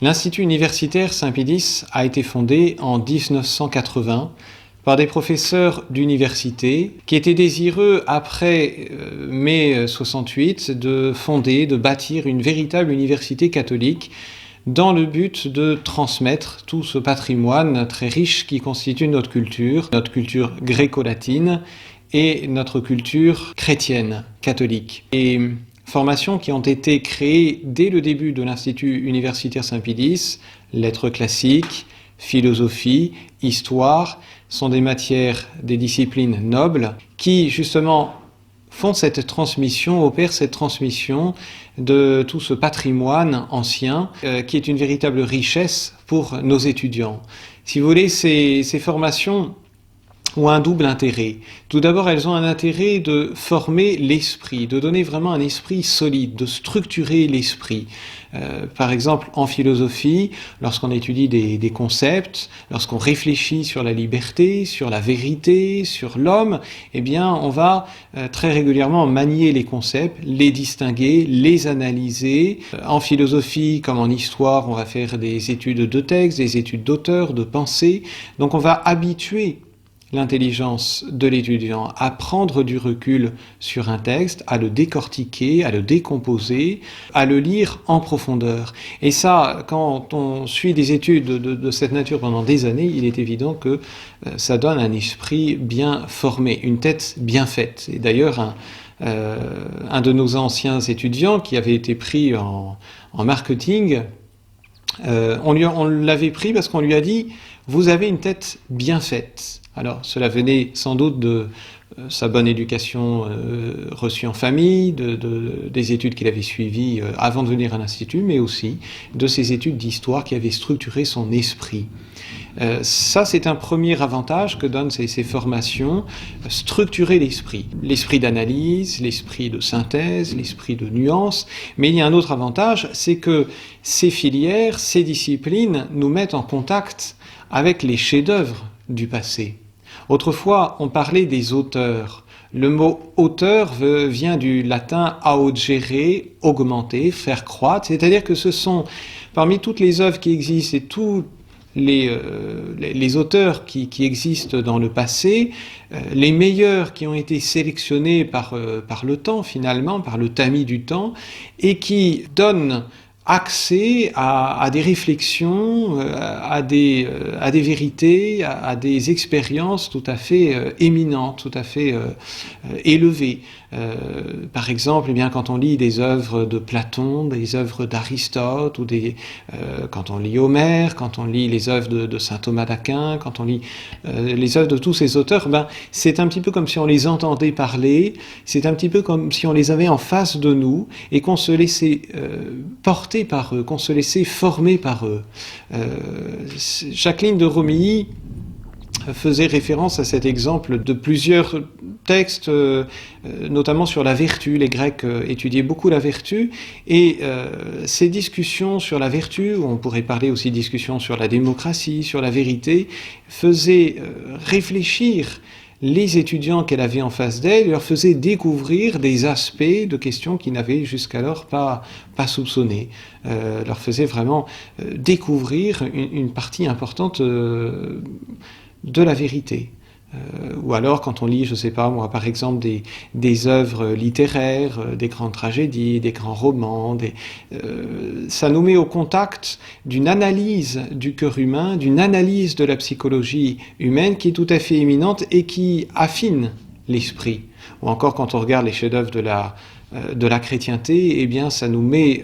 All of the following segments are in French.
L'Institut universitaire Saint-Pédis a été fondé en 1980 par des professeurs d'université qui étaient désireux, après mai 68, de bâtir une véritable université catholique dans le but de transmettre tout ce patrimoine très riche qui constitue notre culture gréco-latine et notre culture chrétienne, catholique. Et formations qui ont été créées dès le début de l'Institut universitaire Saint-Pédis, lettres classiques, philosophie, histoire, sont des matières, des disciplines nobles qui justement font cette transmission, opèrent cette transmission de tout ce patrimoine ancien qui est une véritable richesse pour nos étudiants. Si vous voulez, ces formations ont un double intérêt. Tout d'abord, elles ont un intérêt de former l'esprit, de donner vraiment un esprit solide, de structurer l'esprit. Par exemple, en philosophie, lorsqu'on étudie des concepts, lorsqu'on réfléchit sur la liberté, sur la vérité, sur l'homme, eh bien, on va très régulièrement manier les concepts, les distinguer, les analyser. En philosophie, comme en histoire, on va faire des études de texte, des études d'auteur, de pensée. Donc, on va habituer l'intelligence de l'étudiant à prendre du recul sur un texte, à le décortiquer, à le décomposer, à le lire en profondeur. Et ça, quand on suit des études de cette nature pendant des années, il est évident que ça donne un esprit bien formé, une tête bien faite. Et d'ailleurs, un de nos anciens étudiants qui avait été pris en marketing, on l'avait pris parce qu'on lui a dit « vous avez une tête bien faite ». Alors, cela venait sans doute de sa bonne éducation reçue en famille, des études qu'il avait suivies avant de venir à l'Institut, mais aussi de ses études d'histoire qui avaient structuré son esprit. Ça, c'est un premier avantage que donnent ces formations, structurer l'esprit. L'esprit d'analyse, l'esprit de synthèse, l'esprit de nuance. Mais il y a un autre avantage, c'est que ces filières, ces disciplines nous mettent en contact avec les chefs-d'œuvre du passé. Autrefois, on parlait des auteurs. Le mot auteur vient du latin augere, augmenter, faire croître, c'est-à-dire que ce sont, parmi toutes les œuvres qui existent et tous les auteurs qui existent dans le passé, les meilleurs qui ont été sélectionnés par le temps finalement, par le tamis du temps, et qui donnent accès à des réflexions, à des vérités, à des expériences tout à fait éminentes, tout à fait élevées. Par exemple, eh bien, quand on lit des œuvres de Platon, des œuvres d'Aristote, ou quand on lit Homère, quand on lit les œuvres de saint Thomas d'Aquin, quand on lit les œuvres de tous ces auteurs, ben, c'est un petit peu comme si on les entendait parler, c'est un petit peu comme si on les avait en face de nous et qu'on se laissait porter par eux, qu'on se laissait former par eux. Jacqueline de Romilly faisait référence à cet exemple de plusieurs textes, notamment sur la vertu. Les Grecs étudiaient beaucoup la vertu, et ces discussions sur la vertu, on pourrait parler aussi de discussions sur la démocratie, sur la vérité, faisaient réfléchir les étudiants qu'elle avait en face d'elle, leur faisaient découvrir des aspects de questions qu'ils n'avaient jusqu'alors pas soupçonnés, leur faisaient vraiment découvrir une partie importante de la vérité. Ou alors quand on lit, je sais pas moi, par exemple des œuvres littéraires, des grandes tragédies, des grands romans, ça nous met au contact d'une analyse du cœur humain, d'une analyse de la psychologie humaine qui est tout à fait éminente et qui affine l'esprit. Ou encore quand on regarde les chefs-d'œuvre de la chrétienté, eh bien ça nous met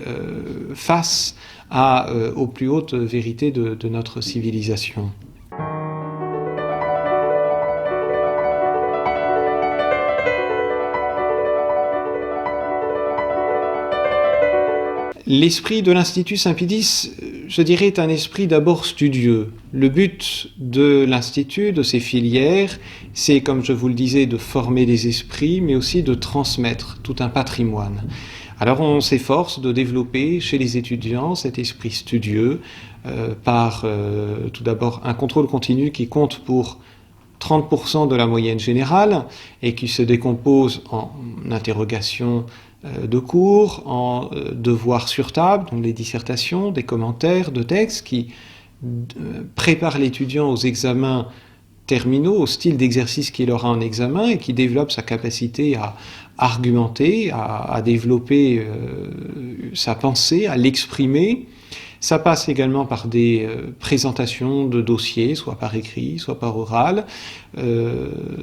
face aux plus hautes vérités de notre civilisation. L'esprit de l'Institut Saint-Pédis, je dirais, est un esprit d'abord studieux. Le but de l'Institut, de ses filières, c'est, comme je vous le disais, de former des esprits, mais aussi de transmettre tout un patrimoine. Alors on s'efforce de développer chez les étudiants cet esprit studieux par tout d'abord un contrôle continu qui compte pour 30% de la moyenne générale et qui se décompose en interrogations de cours, en devoirs sur table, donc les dissertations, des commentaires de textes qui préparent l'étudiant aux examens terminaux, au style d'exercice qu'il aura en examen et qui développe sa capacité à argumenter, à développer sa pensée, à l'exprimer. Ça passe également par des présentations de dossiers, soit par écrit, soit par oral.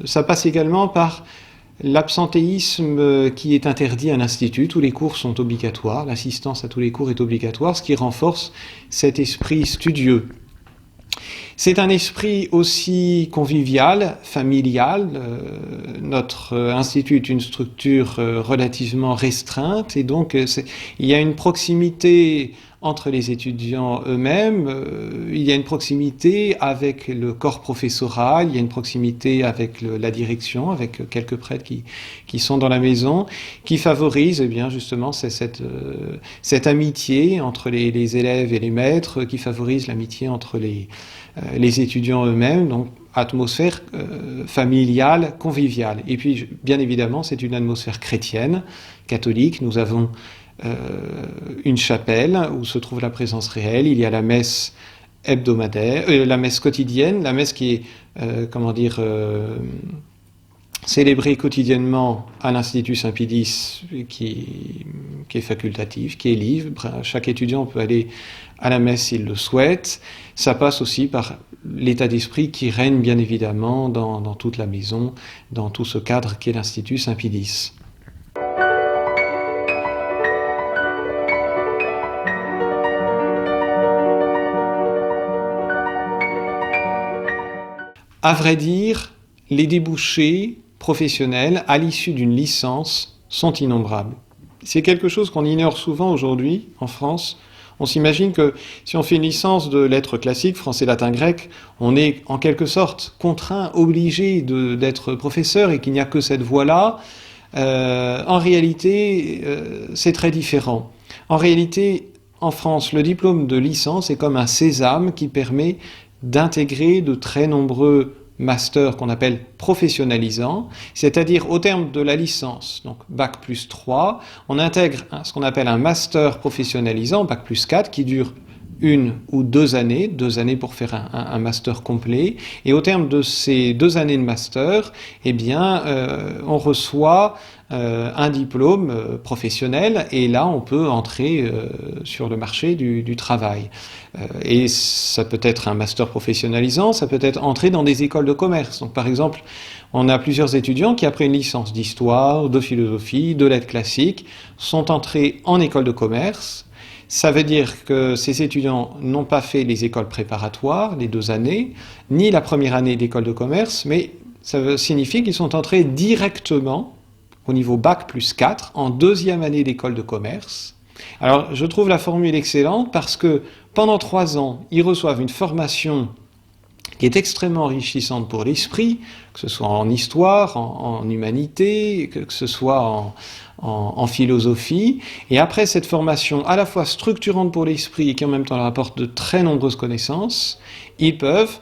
Ça passe également par l'absentéisme qui est interdit à l'institut. Tous les cours sont obligatoires, l'assistance à tous les cours est obligatoire, ce qui renforce cet esprit studieux. C'est un esprit aussi convivial, familial. Notre institut est une structure relativement restreinte et donc il y a une proximité entre les étudiants eux-mêmes, il y a une proximité avec le corps professoral, il y a une proximité avec la direction, avec quelques prêtres qui sont dans la maison, qui favorise eh bien, justement cette amitié entre les élèves et les maîtres, qui favorise l'amitié entre les étudiants eux-mêmes, donc atmosphère familiale, conviviale. Et puis, bien évidemment, c'est une atmosphère chrétienne, catholique. Nous avons une chapelle où se trouve la présence réelle. Il y a la messe hebdomadaire, la messe quotidienne, la messe qui est, célébrée quotidiennement à l'Institut Saint-Pédis, qui est facultative, qui est libre. Chaque étudiant peut aller à la messe s'il le souhaite. Ça passe aussi par l'état d'esprit qui règne bien évidemment dans toute la maison, dans tout ce cadre qu'est l'Institut Saint-Pédis. À vrai dire, les débouchés professionnels à l'issue d'une licence sont innombrables. C'est quelque chose qu'on ignore souvent aujourd'hui en France. On s'imagine que si on fait une licence de lettres classiques, français, latin, grec, on est en quelque sorte contraint, obligé d'être professeur et qu'il n'y a que cette voie-là. En réalité, c'est très différent. En réalité, en France, le diplôme de licence est comme un sésame qui permet d'intégrer de très nombreux masters qu'on appelle professionnalisants, c'est-à-dire au terme de la licence, donc Bac plus 3, on intègre ce qu'on appelle un master professionnalisant, Bac plus 4, qui dure 1 ou 2 années pour faire un master complet, et au terme de ces 2 années de master, eh bien, on reçoit un diplôme professionnel, et là on peut entrer sur le marché du travail. Et ça peut être un master professionnalisant, ça peut être entrer dans des écoles de commerce. Donc par exemple, on a plusieurs étudiants qui, après une licence d'histoire, de philosophie, de lettres classiques, sont entrés en école de commerce. Ça veut dire que ces étudiants n'ont pas fait les écoles préparatoires, les 2 années, ni la première année d'école de commerce, mais ça signifie qu'ils sont entrés directement au niveau Bac plus 4, en 2e année d'école de commerce. Alors, je trouve la formule excellente parce que pendant 3 ans, ils reçoivent une formation qui est extrêmement enrichissante pour l'esprit, que ce soit en histoire, en humanité, que ce soit en philosophie. Et après cette formation à la fois structurante pour l'esprit et qui en même temps leur apporte de très nombreuses connaissances, ils peuvent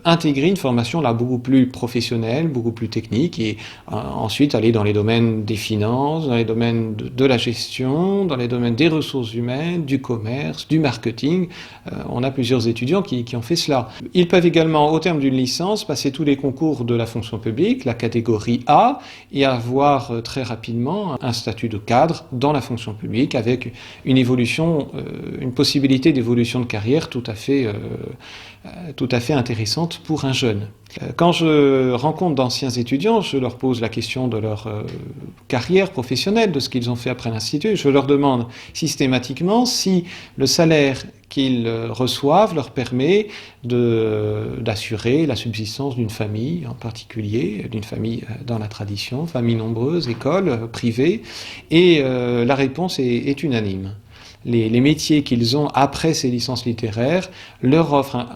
intégrer une formation là beaucoup plus professionnelle, beaucoup plus technique, et ensuite aller dans les domaines des finances, dans les domaines de la gestion, dans les domaines des ressources humaines, du commerce, du marketing. On a plusieurs étudiants qui ont fait cela. Ils peuvent également, au terme d'une licence, passer tous les concours de la fonction publique, la catégorie A, et avoir très rapidement un statut de cadre dans la fonction publique avec une évolution, une possibilité d'évolution de carrière tout à fait intéressante pour un jeune. Quand je rencontre d'anciens étudiants, je leur pose la question de leur carrière professionnelle, de ce qu'ils ont fait après l'institut. Je leur demande systématiquement si le salaire qu'ils reçoivent leur permet d'assurer la subsistance d'une famille en particulier, d'une famille dans la tradition, famille nombreuse, école privée, et la réponse est unanime. Les métiers qu'ils ont après ces licences littéraires leur offrent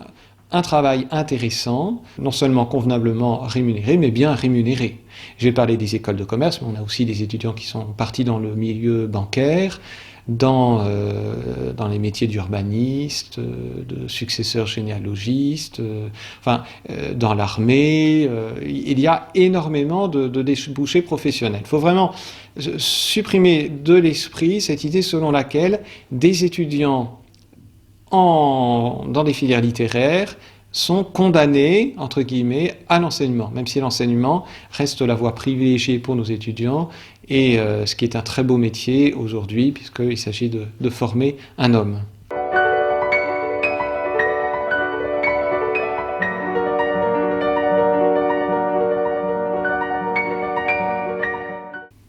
un travail intéressant, non seulement convenablement rémunéré, mais bien rémunéré. J'ai parlé des écoles de commerce, mais on a aussi des étudiants qui sont partis dans le milieu bancaire, dans les métiers d'urbaniste, de successeur généalogiste, dans l'armée. Il y a énormément de débouchés professionnels. Il faut vraiment supprimer de l'esprit cette idée selon laquelle des étudiants dans des filières littéraires sont condamnés, entre guillemets, à l'enseignement, même si l'enseignement reste la voie privilégiée pour nos étudiants et ce qui est un très beau métier aujourd'hui, puisqu'il s'agit de former un homme.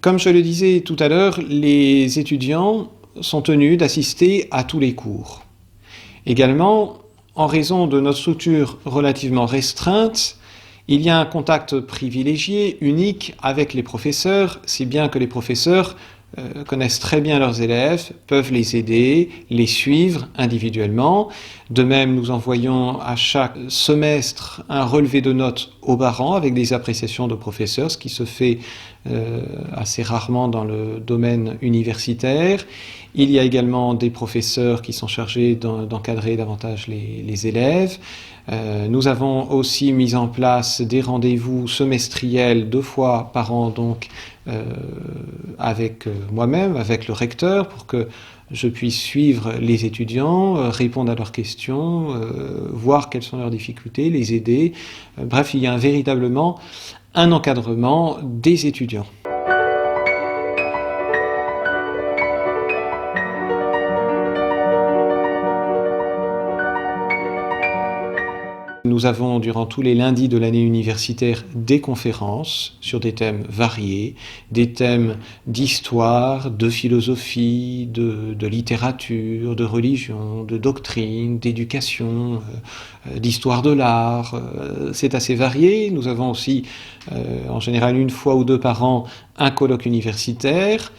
Comme je le disais tout à l'heure, les étudiants sont tenus d'assister à tous les cours. Également, en raison de notre structure relativement restreinte, il y a un contact privilégié, unique avec les professeurs, si bien que les professeurs connaissent très bien leurs élèves, peuvent les aider, les suivre individuellement. De même, nous envoyons à chaque semestre un relevé de notes aux parents avec des appréciations de professeurs, ce qui se fait assez rarement dans le domaine universitaire. Il y a également des professeurs qui sont chargés d'encadrer davantage les élèves. Nous avons aussi mis en place des rendez-vous semestriels 2 fois par an, donc avec moi-même, avec le recteur, pour que je puisse suivre les étudiants, répondre à leurs questions, voir quelles sont leurs difficultés, les aider. Bref, il y a véritablement un encadrement des étudiants. Nous avons, durant tous les lundis de l'année universitaire, des conférences sur des thèmes variés, des thèmes d'histoire, de philosophie, de littérature, de religion, de doctrine, d'éducation, d'histoire de l'art. C'est assez varié. Nous avons aussi, en général, 1 fois ou 2 par an, un colloque universitaire.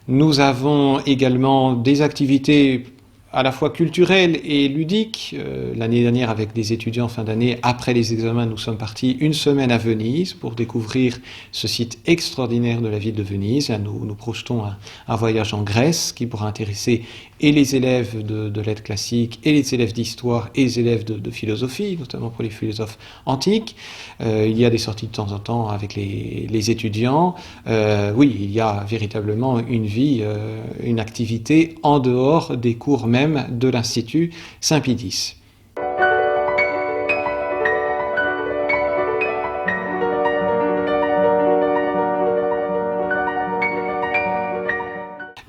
Nous avons également des activités à la fois culturelle et ludique. L'année dernière, avec des étudiants fin d'année, après les examens, nous sommes partis 1 semaine à Venise pour découvrir ce site extraordinaire de la ville de Venise. Là, nous projetons un voyage en Grèce qui pourra intéresser et les élèves de lettres classiques, et les élèves d'histoire, et les élèves de philosophie, notamment pour les philosophes antiques. Il y a des sorties de temps en temps avec les étudiants. Oui, il y a véritablement une vie, une activité en dehors des cours même de l'Institut Saint-Pédis.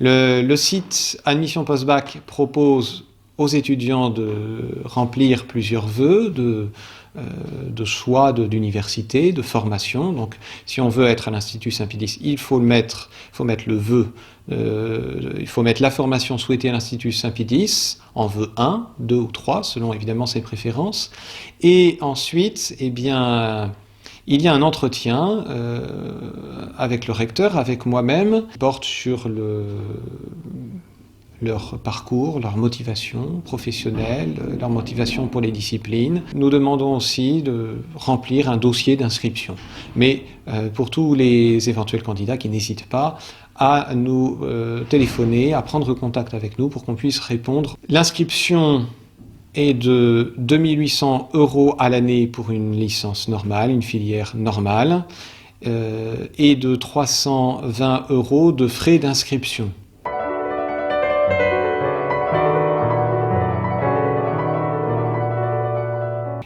Le site Admission Post-Bac propose aux étudiants de remplir plusieurs vœux de choix d'université, de formation. Donc, si on veut être à l'Institut Saint-Pédis, il faut mettre le vœu, il faut mettre la formation souhaitée à l'Institut Saint-Pédis en vœu 1, 2 ou 3, selon évidemment ses préférences. Et ensuite, eh bien, il y a un entretien avec le recteur, avec moi-même, qui porte sur leur parcours, leur motivation professionnelle, leur motivation pour les disciplines. Nous demandons aussi de remplir un dossier d'inscription. Mais pour tous les éventuels candidats qui n'hésitent pas à nous téléphoner, à prendre contact avec nous pour qu'on puisse répondre. L'inscription est de 2 800 € à l'année pour une licence normale, une filière normale, et de 320 € de frais d'inscription.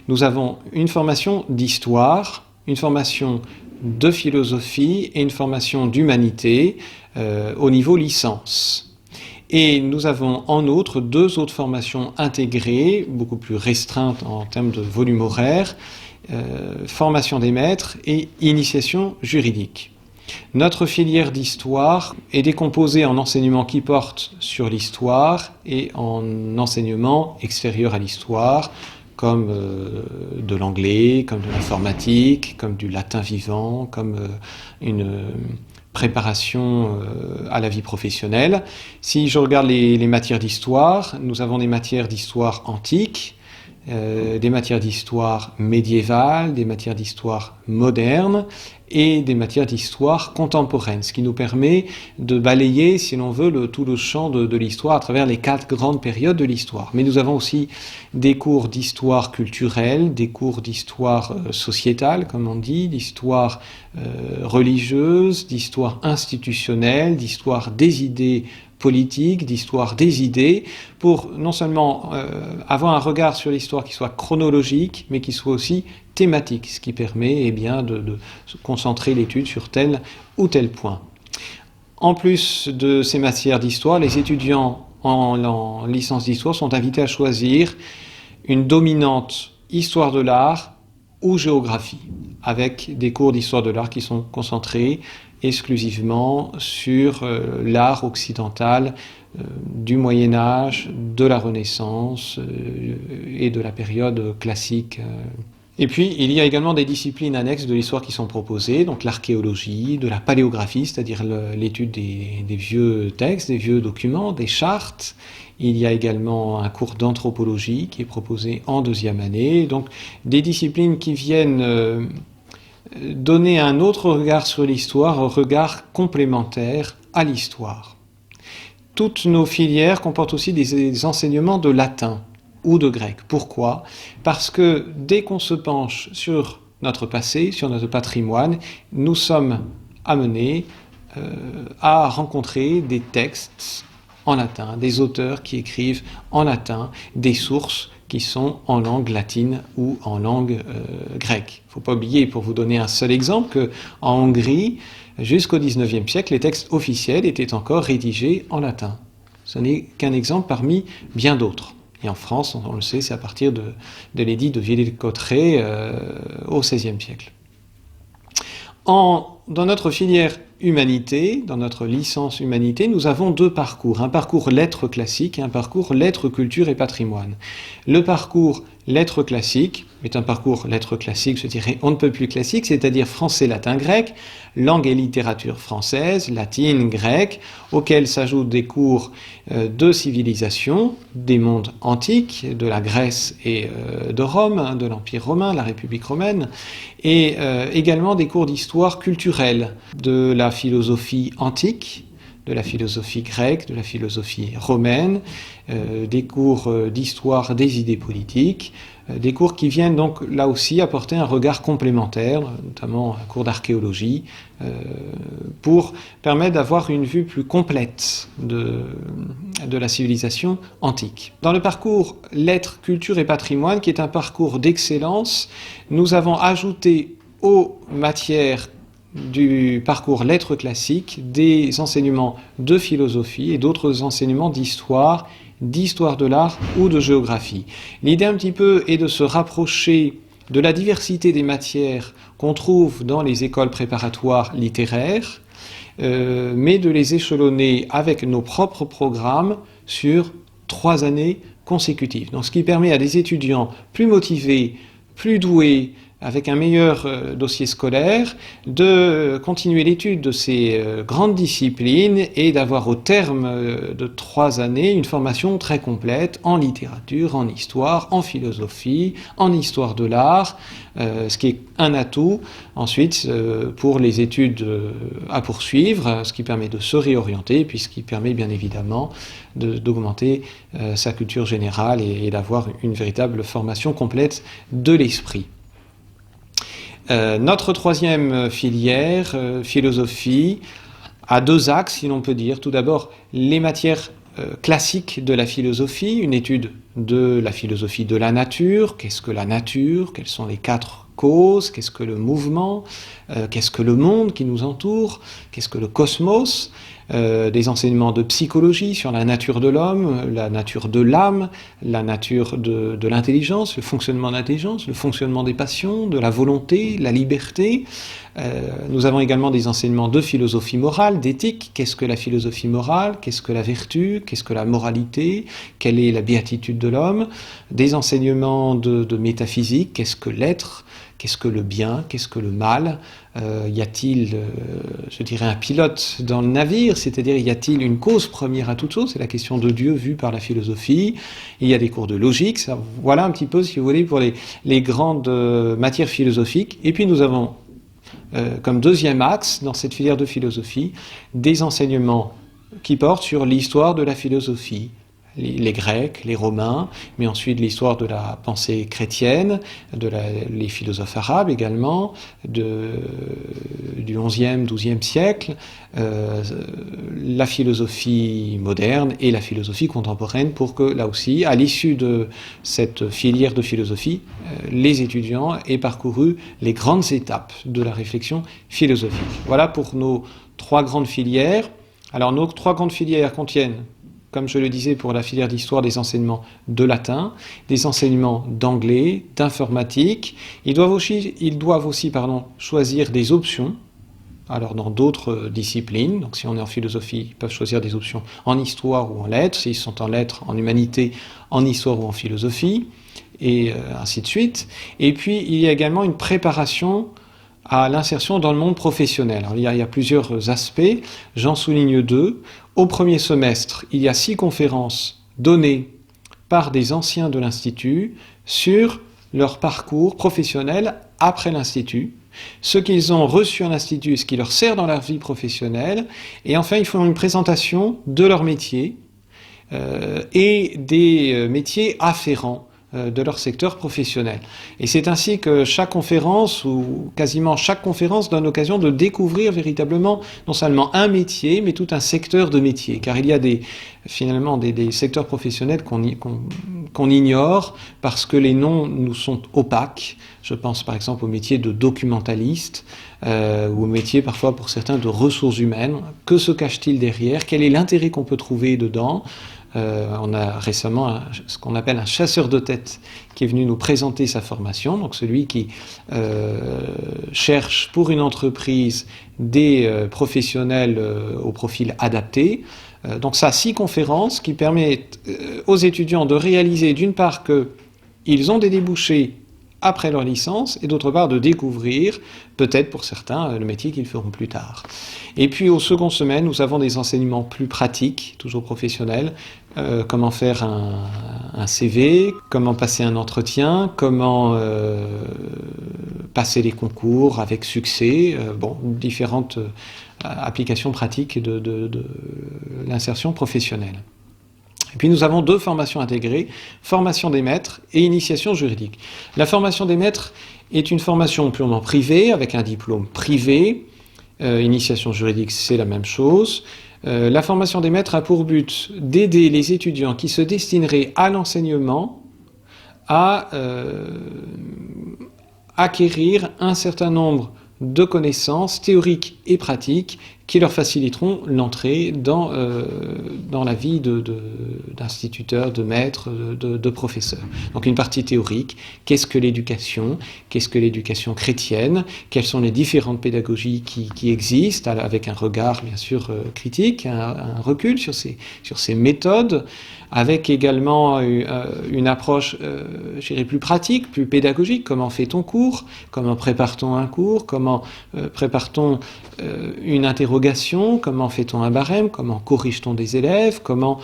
Nous avons une formation d'histoire, une formation de philosophie et une formation d'humanité au niveau licence. Et nous avons en outre 2 autres formations intégrées, beaucoup plus restreintes en termes de volume horaire, formation des maîtres et initiation juridique. Notre filière d'histoire est décomposée en enseignements qui portent sur l'histoire et en enseignements extérieurs à l'histoire, comme de l'anglais, comme de l'informatique, comme du latin vivant, comme une préparation à la vie professionnelle. Si je regarde les matières d'histoire, nous avons des matières d'histoire antique, des matières d'histoire médiévale, des matières d'histoire moderne et des matières d'histoire contemporaine, ce qui nous permet de balayer, si l'on veut, tout le champ de l'histoire à travers les 4 grandes périodes de l'histoire. Mais nous avons aussi des cours d'histoire culturelle, des cours d'histoire sociétale, comme on dit, d'histoire religieuse, d'histoire institutionnelle, d'histoire des idées politique, d'histoire des idées, pour non seulement avoir un regard sur l'histoire qui soit chronologique, mais qui soit aussi thématique, ce qui permet de se concentrer l'étude sur tel ou tel point. En plus de ces matières d'histoire, les étudiants en licence d'histoire sont invités à choisir une dominante histoire de l'art ou géographie, avec des cours d'histoire de l'art qui sont concentrés exclusivement sur l'art occidental du Moyen-Âge, de la Renaissance et de la période classique. Et puis, il y a également des disciplines annexes de l'histoire qui sont proposées, donc l'archéologie, de la paléographie, c'est-à-dire l'étude des vieux textes, des vieux documents, des chartes. Il y a également un cours d'anthropologie qui est proposé en 2e année. Donc, des disciplines qui viennent donner un autre regard sur l'histoire, un regard complémentaire à l'histoire. Toutes nos filières comportent aussi des enseignements de latin ou de grec. Pourquoi ? Parce que dès qu'on se penche sur notre passé, sur notre patrimoine, nous sommes amenés à rencontrer des textes en latin, des auteurs qui écrivent en latin, des sources qui sont en langue latine ou en langue grecque. Il ne faut pas oublier, pour vous donner un seul exemple, qu'en Hongrie, jusqu'au XIXe siècle, les textes officiels étaient encore rédigés en latin. Ce n'est qu'un exemple parmi bien d'autres. Et en France, on le sait, c'est à partir de l'édit de Villers-Cotterêts au XVIe siècle. Dans notre filière humanité, dans notre licence humanité, nous avons 2 parcours. Un parcours lettres classiques et un parcours lettres, culture et patrimoine. Le parcours lettres classiques est un parcours lettres classiques, je dirais on ne peut plus classique, c'est-à-dire français, latin, grec, langue et littérature française, latine, grecque, auxquels s'ajoutent des cours de civilisation, des mondes antiques, de la Grèce et de Rome, de l'Empire romain, la République romaine, et également des cours d'histoire culturelle, de la philosophie antique, de la philosophie grecque, de la philosophie romaine, des cours d'histoire des idées politiques, des cours qui viennent donc là aussi apporter un regard complémentaire, notamment un cours d'archéologie, pour permettre d'avoir une vue plus complète de la civilisation antique. Dans le parcours lettres, culture et patrimoine, qui est un parcours d'excellence, nous avons ajouté aux matières du parcours lettres classiques des enseignements de philosophie et d'autres enseignements d'histoire de l'art ou de géographie. L'idée un petit peu est de se rapprocher de la diversité des matières qu'on trouve dans les écoles préparatoires littéraires, mais de les échelonner avec nos propres programmes sur 3 années consécutives. Donc, ce qui permet à des étudiants plus motivés, plus doués, avec un meilleur dossier scolaire, de continuer l'étude de ces grandes disciplines et d'avoir au terme de 3 années une formation très complète en littérature, en histoire, en philosophie, en histoire de l'art, ce qui est un atout ensuite pour les études à poursuivre, ce qui permet de se réorienter, puis ce qui permet bien évidemment d'augmenter sa culture générale et d'avoir une véritable formation complète de l'esprit. Notre 3e filière, philosophie, a 2 axes, si l'on peut dire. Tout d'abord, les matières classiques de la philosophie, une étude de la philosophie de la nature. Qu'est-ce que la nature ? Quelles sont les 4 causes ? Qu'est-ce que le mouvement ? Qu'est-ce que le monde qui nous entoure ? Qu'est-ce que le cosmos ? Des enseignements de psychologie sur la nature de l'homme, la nature de l'âme, la nature de l'intelligence, le fonctionnement de l'intelligence, le fonctionnement des passions, de la volonté, la liberté. Nous avons également des enseignements de philosophie morale, d'éthique. Qu'est-ce que la philosophie morale ? Qu'est-ce que la vertu ? Qu'est-ce que la moralité ? Quelle est la béatitude de l'homme ? Des enseignements de métaphysique. Qu'est-ce que l'être ? Qu'est-ce que le bien? Qu'est-ce que le mal? Y a-t-il, je dirais, un pilote dans le navire? C'est-à-dire, y a-t-il une cause première à toute chose? C'est la question de Dieu vue par la philosophie. Il y a des cours de logique. Ça, voilà un petit peu, si vous voulez, pour les grandes matières philosophiques. Et puis nous avons, comme deuxième axe, dans cette filière de philosophie, des enseignements qui portent sur l'histoire de la philosophie. Les Grecs, les Romains, mais ensuite l'histoire de la pensée chrétienne, les philosophes arabes également, du XIe, XIIe siècle, la philosophie moderne et la philosophie contemporaine, pour que, là aussi, à l'issue de cette filière de philosophie, les étudiants aient parcouru les grandes étapes de la réflexion philosophique. Voilà pour nos trois grandes filières. Alors, nos trois grandes filières contiennent, comme je le disais pour la filière d'histoire, des enseignements de latin, des enseignements d'anglais, d'informatique. Ils doivent aussi choisir des options. Alors dans d'autres disciplines, donc si on est en philosophie, ils peuvent choisir des options en histoire ou en lettres, s'ils sont en lettres, en humanité, en histoire ou en philosophie, et ainsi de suite. Et puis il y a également une préparation à l'insertion dans le monde professionnel. Alors, il y a plusieurs aspects, j'en souligne deux. Au premier semestre, il y a 6 conférences données par des anciens de l'Institut sur leur parcours professionnel après l'Institut, ce qu'ils ont reçu en Institut, ce qui leur sert dans leur vie professionnelle, et enfin ils font une présentation de leur métier et des métiers afférents de leur secteur professionnel. Et c'est ainsi que chaque conférence, ou quasiment chaque conférence, donne l'occasion de découvrir véritablement non seulement un métier, mais tout un secteur de métiers. Car il y a finalement des secteurs professionnels qu'on ignore parce que les noms nous sont opaques. Je pense par exemple au métier de documentaliste, ou au métier parfois pour certains de ressources humaines. Que se cache-t-il derrière? Quel est l'intérêt qu'on peut trouver dedans? On a récemment ce qu'on appelle un chasseur de tête qui est venu nous présenter sa formation, donc celui qui cherche pour une entreprise des professionnels au profil adapté. Donc ça, 6 conférences qui permettent aux étudiants de réaliser d'une part qu'ils ont des débouchés après leur licence, et d'autre part de découvrir, peut-être pour certains, le métier qu'ils feront plus tard. Et puis au second semestre, nous avons des enseignements plus pratiques, toujours professionnels, comment faire un CV, comment passer un entretien, comment passer les concours avec succès, différentes applications pratiques de l'insertion professionnelle. Et puis nous avons 2 formations intégrées, formation des maîtres et initiation juridique. La formation des maîtres est une formation purement privée, avec un diplôme privé. Initiation juridique, c'est la même chose. La formation des maîtres a pour but d'aider les étudiants qui se destineraient à l'enseignement à acquérir un certain nombre de connaissances théoriques et pratiques qui leur faciliteront l'entrée dans la vie d'instituteur, de maître, de professeur. Donc une partie théorique, qu'est-ce que l'éducation chrétienne, quelles sont les différentes pédagogies qui existent, avec un regard bien sûr critique, un recul sur ces méthodes, avec également une approche, je dirais, plus pratique, plus pédagogique. Comment fait-on cours? Comment prépare-t-on un cours? Comment prépare-t-on une interrogation? Comment fait-on un barème? Comment corrige-t-on des élèves? Comment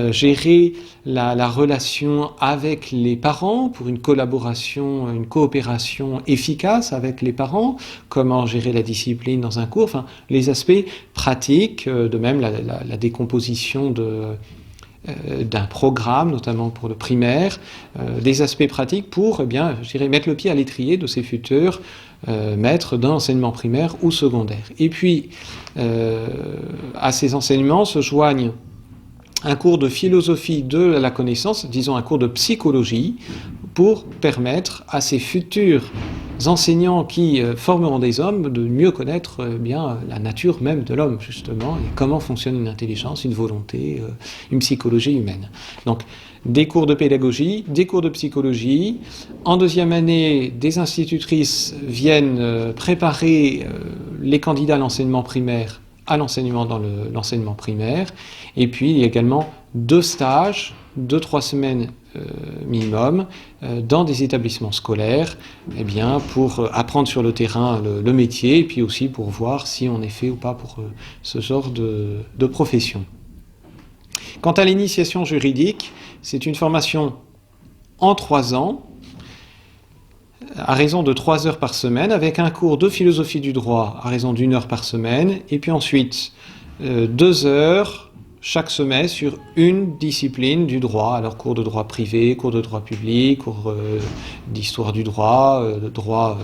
gérer la relation avec les parents pour une collaboration, une coopération efficace avec les parents? Comment gérer la discipline dans un cours? Enfin, les aspects pratiques, de même la décomposition d'un programme, notamment pour le primaire, des aspects pratiques pour, je dirais, mettre le pied à l'étrier de ces futurs maîtres d'un enseignement primaire ou secondaire. Et puis, à ces enseignements se joignent un cours de philosophie de la connaissance, disons un cours de psychologie, pour permettre à ces futurs enseignants qui formeront des hommes de mieux connaître la nature même de l'homme, justement, et comment fonctionne une intelligence, une volonté, une psychologie humaine. Donc, des cours de pédagogie, des cours de psychologie. En deuxième année, des institutrices viennent préparer les candidats à l'enseignement primaire à l'enseignement dans l'enseignement primaire. Et puis, il y a également 2 stages 2-3 semaines minimum dans des établissements scolaires, eh bien, pour apprendre sur le terrain le métier et puis aussi pour voir si on est fait ou pas pour ce genre de profession. Quant à l'initiation juridique, c'est une formation en 3 ans, à raison de 3 heures par semaine, avec un cours de philosophie du droit à raison d'1 heure par semaine, et puis ensuite 2 heures chaque semestre sur une discipline du droit, alors cours de droit privé, cours de droit public, cours d'histoire du droit, droit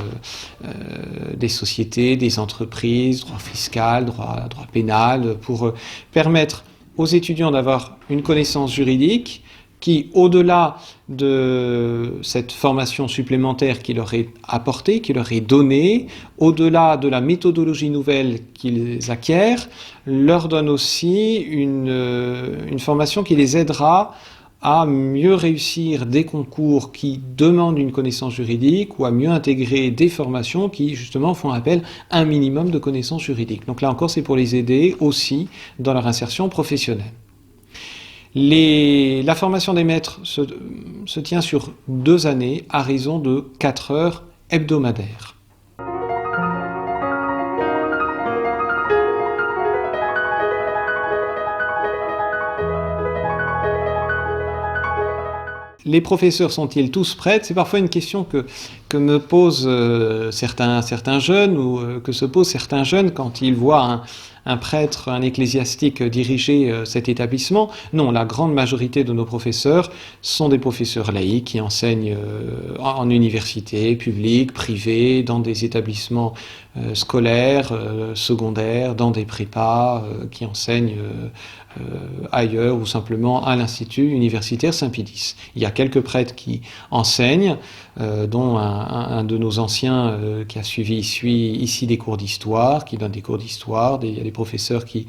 des sociétés, des entreprises, droit fiscal, droit pénal, pour permettre aux étudiants d'avoir une connaissance juridique qui, au-delà de cette formation supplémentaire qui leur est apportée, qui leur est donnée, au-delà de la méthodologie nouvelle qu'ils acquièrent, leur donne aussi une formation qui les aidera à mieux réussir des concours qui demandent une connaissance juridique ou à mieux intégrer des formations qui, justement, font appel à un minimum de connaissances juridiques. Donc là encore, c'est pour les aider aussi dans leur insertion professionnelle. La formation des maîtres se tient sur 2 années à raison de 4 heures hebdomadaires. Les professeurs sont-ils tous prêts? C'est parfois une question que me posent certains jeunes ou que se posent certains jeunes quand ils voient un prêtre, un ecclésiastique diriger cet établissement. Non, la grande majorité de nos professeurs sont des professeurs laïcs qui enseignent en université, publique, privée, dans des établissements scolaires, secondaires, dans des prépas, qui enseignent ailleurs ou simplement à l'Institut universitaire Saint-Pie-X. Il y a quelques prêtres qui enseignent, dont un de nos anciens qui a suivi ici des cours d'histoire, qui donne des cours d'histoire, il y a des professeurs qui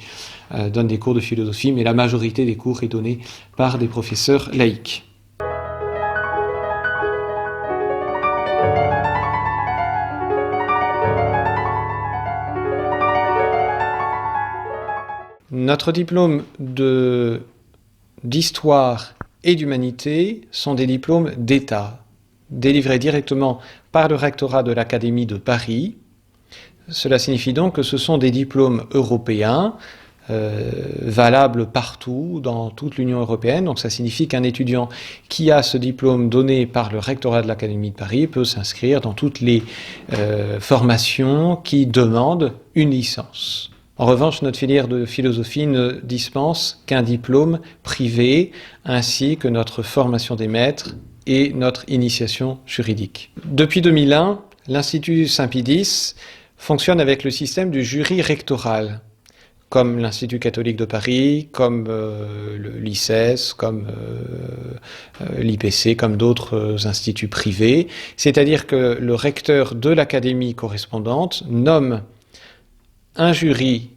donnent des cours de philosophie, mais la majorité des cours est donnée par des professeurs laïcs. Notre diplôme d'histoire et d'humanité sont des diplômes d'État, délivrés directement par le rectorat de l'Académie de Paris. Cela signifie donc que ce sont des diplômes européens, valables partout, dans toute l'Union européenne. Donc ça signifie qu'un étudiant qui a ce diplôme donné par le rectorat de l'Académie de Paris peut s'inscrire dans toutes les formations qui demandent une licence. En revanche, notre filière de philosophie ne dispense qu'un diplôme privé, ainsi que notre formation des maîtres et notre initiation juridique. Depuis 2001, l'Institut Saint-Pie-X fonctionne avec le système du jury rectoral, comme l'Institut catholique de Paris, comme l'ICES, comme l'IPC, comme d'autres instituts privés. C'est-à-dire que le recteur de l'académie correspondante nomme un jury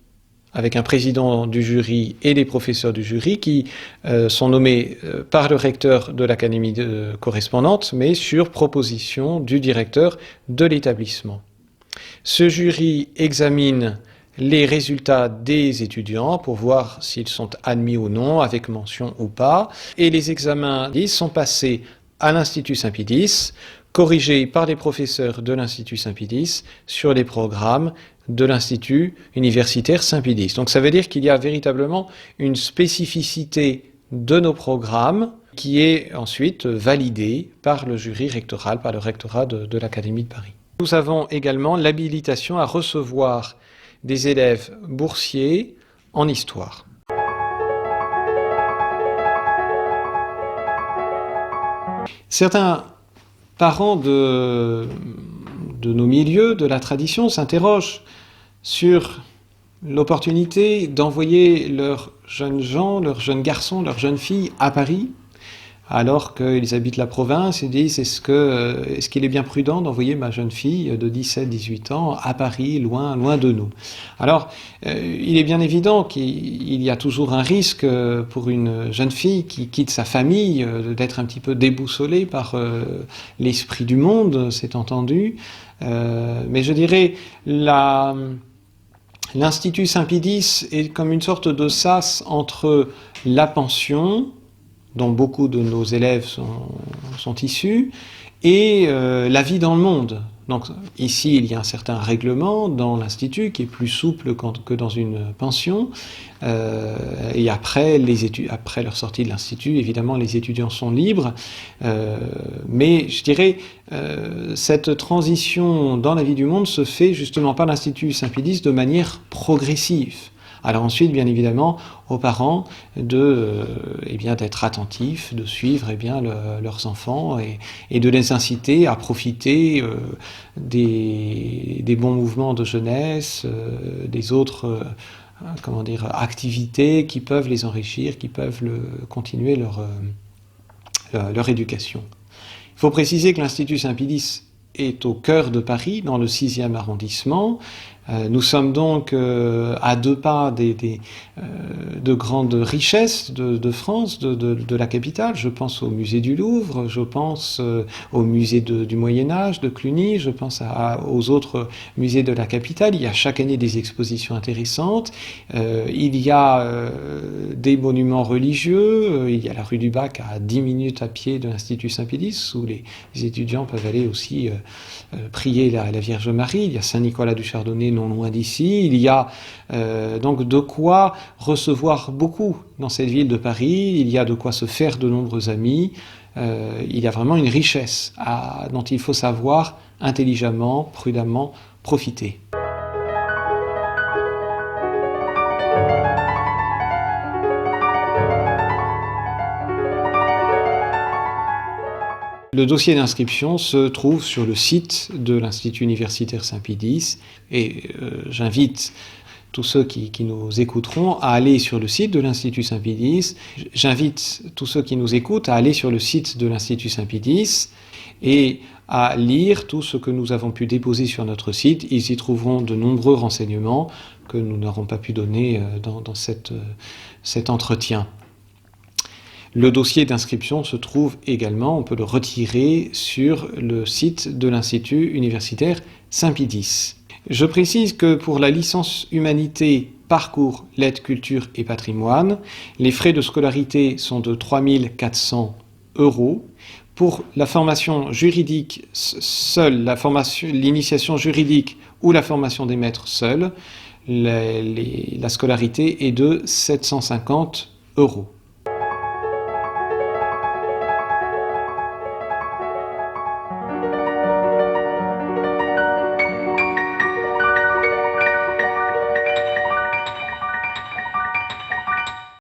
avec un président du jury et des professeurs du jury qui sont nommés par le recteur de l'académie correspondante, mais sur proposition du directeur de l'établissement. Ce jury examine les résultats des étudiants pour voir s'ils sont admis ou non, avec mention ou pas, et les examens sont passés à l'Institut Saint-Pie-X, corrigés par les professeurs de l'Institut Saint-Pie-X sur les programmes de l'Institut universitaire Saint-Pie-X. Donc ça veut dire qu'il y a véritablement une spécificité de nos programmes qui est ensuite validée par le jury rectoral, par le rectorat de l'Académie de Paris. Nous avons également l'habilitation à recevoir des élèves boursiers en histoire. Certains parents de nos milieux, de la tradition, s'interrogent sur l'opportunité d'envoyer leurs jeunes gens, leurs jeunes garçons, leurs jeunes filles à Paris, alors qu'ils habitent la province, et disent est-ce qu'il est bien prudent d'envoyer ma jeune fille de 17-18 ans à Paris, loin de nous? Alors, il est bien évident qu'il y a toujours un risque pour une jeune fille qui quitte sa famille d'être un petit peu déboussolée par l'esprit du monde, c'est entendu. Mais je dirais, l'Institut Saint-Pie-X est comme une sorte de sas entre la pension, dont beaucoup de nos élèves sont issus, et la vie dans le monde. Donc ici, il y a un certain règlement dans l'Institut qui est plus souple que dans une pension. Et après leur sortie de l'Institut, évidemment, les étudiants sont libres. Mais je dirais, cette transition dans la vie du monde se fait justement par l'Institut Saint-Pédis de manière progressive. Alors ensuite, bien évidemment, aux parents d'être attentifs, de suivre leurs enfants et de les inciter à profiter des bons mouvements de jeunesse, des autres activités qui peuvent les enrichir, qui peuvent continuer leur éducation. Il faut préciser que l'Institut Saint-Pédis est au cœur de Paris, dans le 6e arrondissement. Nous sommes donc à 2 pas de grandes richesses de France, de la capitale. Je pense au musée du Louvre, je pense au musée du Moyen-Âge de Cluny, je pense aux autres musées de la capitale. Il y a chaque année des expositions intéressantes. Il y a des monuments religieux. Il y a la rue du Bac à 10 minutes à pied de l'Institut Saint-Pédis, où les étudiants peuvent aller aussi prier la Vierge Marie. Il y a Saint-Nicolas du Chardonnay non loin d'ici. Il y a donc de quoi recevoir beaucoup dans cette ville de Paris. Il y a de quoi se faire de nombreux amis. Il y a vraiment une richesse dont il faut savoir intelligemment, prudemment profiter. Le dossier d'inscription se trouve sur le site de l'Institut universitaire Saint-Pédis et j'invite tous ceux qui nous écouteront à aller sur le site de l'Institut Saint-Pédis. J'invite tous ceux qui nous écoutent à aller sur le site de l'Institut Saint-Pédis et à lire tout ce que nous avons pu déposer sur notre site. Ils y trouveront de nombreux renseignements que nous n'aurons pas pu donner dans cet entretien. Le dossier d'inscription se trouve également, on peut le retirer sur le site de l'Institut universitaire Saint-Pédis. Je précise que pour la licence Humanité, Parcours, Lettres, Culture et Patrimoine, les frais de scolarité sont de 3 400 €. Pour la formation juridique seule, l'initiation juridique ou la formation des maîtres seule, la scolarité est de 750 €.